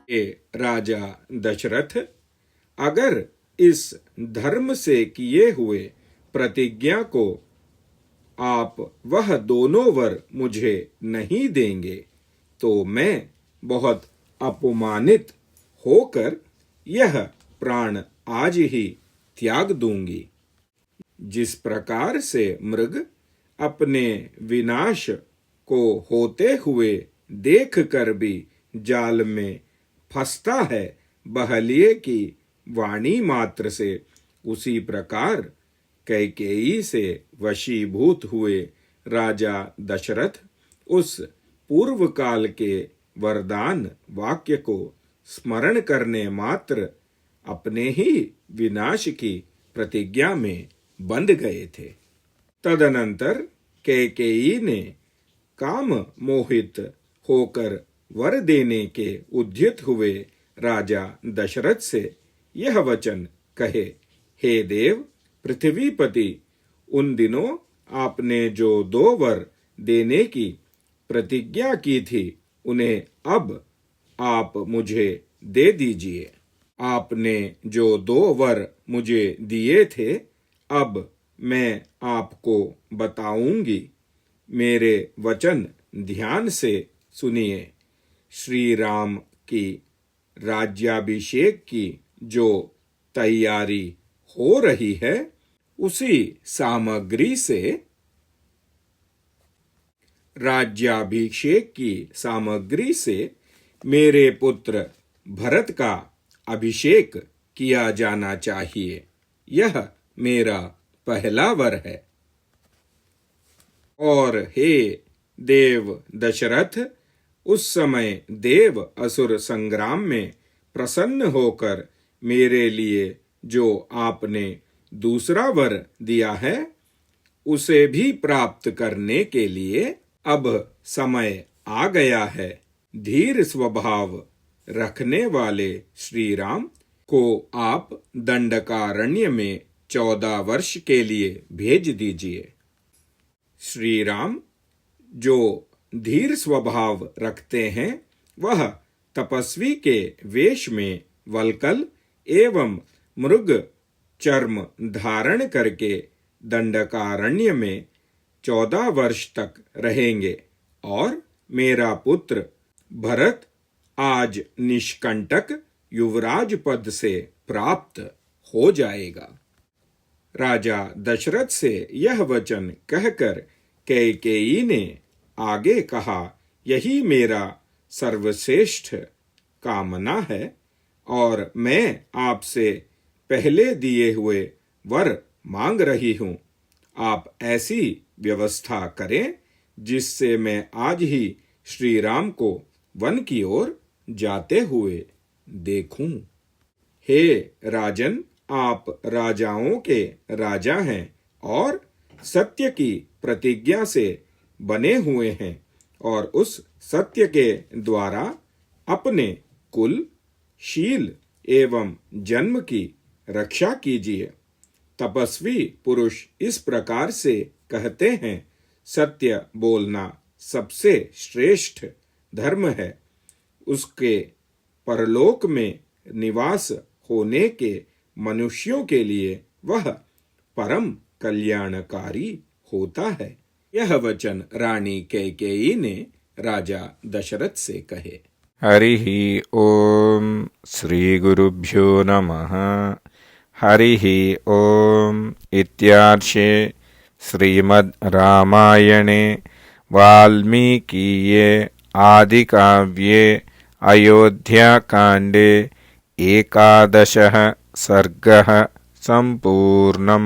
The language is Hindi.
हे राजा दशरथ, अगर इस धर्म से किए हुए प्रतिज्ञा को आप वह दोनों वर मुझे नहीं देंगे तो मैं बहुत अपमानित होकर यह प्राण आज ही त्याग दूंगी। जिस प्रकार से मृग अपने विनाश को होते हुए देख कर भी जाल में फंसता है बहलिये की वाणी मात्र से, उसी प्रकार कैकेयी से वशीभूत हुए राजा दशरथ उस पूर्व काल के वरदान वाक्य को स्मरण करने मात्र अपने ही विनाश की प्रतिज्ञा में बंध गए थे। तदनंतर कैकेयी ने काम मोहित होकर वर देने के उद्यत हुए राजा दशरथ से यह वचन कहे, हे देव पृथ्वीपति, उन दिनों आपने जो 2 वर देने की प्रतिज्ञा की थी उन्हें अब आप मुझे दे दीजिए। आपने जो 2 वर मुझे दिए थे अब मैं आपको बताऊंगी, मेरे वचन ध्यान से सुनिए। श्री राम की राज्याभिषेक की जो तैयारी हो रही है उसी सामग्री से राज्याभिषेक की सामग्री से मेरे पुत्र भरत का अभिषेक किया जाना चाहिए। यह मेरा पहला वर है। और हे देव दशरथ, उस समय देव असुर संग्राम में प्रसन्न होकर मेरे लिए जो आपने दूसरा वर दिया है उसे भी प्राप्त करने के लिए अब समय आ गया है। धीर स्वभाव रखने वाले श्री राम को आप दंडकारण्य में 14 वर्ष के लिए भेज दीजिए। श्री राम जो धीर स्वभाव रखते हैं वह तपस्वी के वेश में वल्कल एवं मृग चर्म धारण करके दंडकारण्य में 14 वर्ष तक रहेंगे और मेरा पुत्र भरत आज निष्कंटक युवराज पद से प्राप्त हो जाएगा। राजा दशरथ से यह वचन कहकर कैकेयी ने आगे कहा, यही मेरा सर्वश्रेष्ठ कामना है और मैं आपसे पहले दिए हुए वर मांग रही हूं। आप ऐसी व्यवस्था करें जिससे मैं आज ही श्री राम को वन की ओर जाते हुए देखूं। हे राजन, आप राजाओं के राजा हैं और सत्य की प्रतिज्ञा से बने हुए हैं और उस सत्य के द्वारा अपने कुल, शील एवं जन्म की रक्षा कीजिए। तपस्वी पुरुष इस प्रकार से कहते हैं, सत्य बोलना सबसे श्रेष्ठ धर्म है। उसके परलोक में निवास होने के मनुष्यों के लिए वह परम कल्याणकारी होता है। यह वचन रानी कैकेयी ने राजा दशरथ से कहे। हरिः ओम श्री गुरुभ्यो नमः। हरिः ओम इत्यार्षे श्रीमद् रामायणे वाल्मीकीये आदिकाव्ये अयोध्याकाण्डे 11 सर्गः सम्पूर्णम्।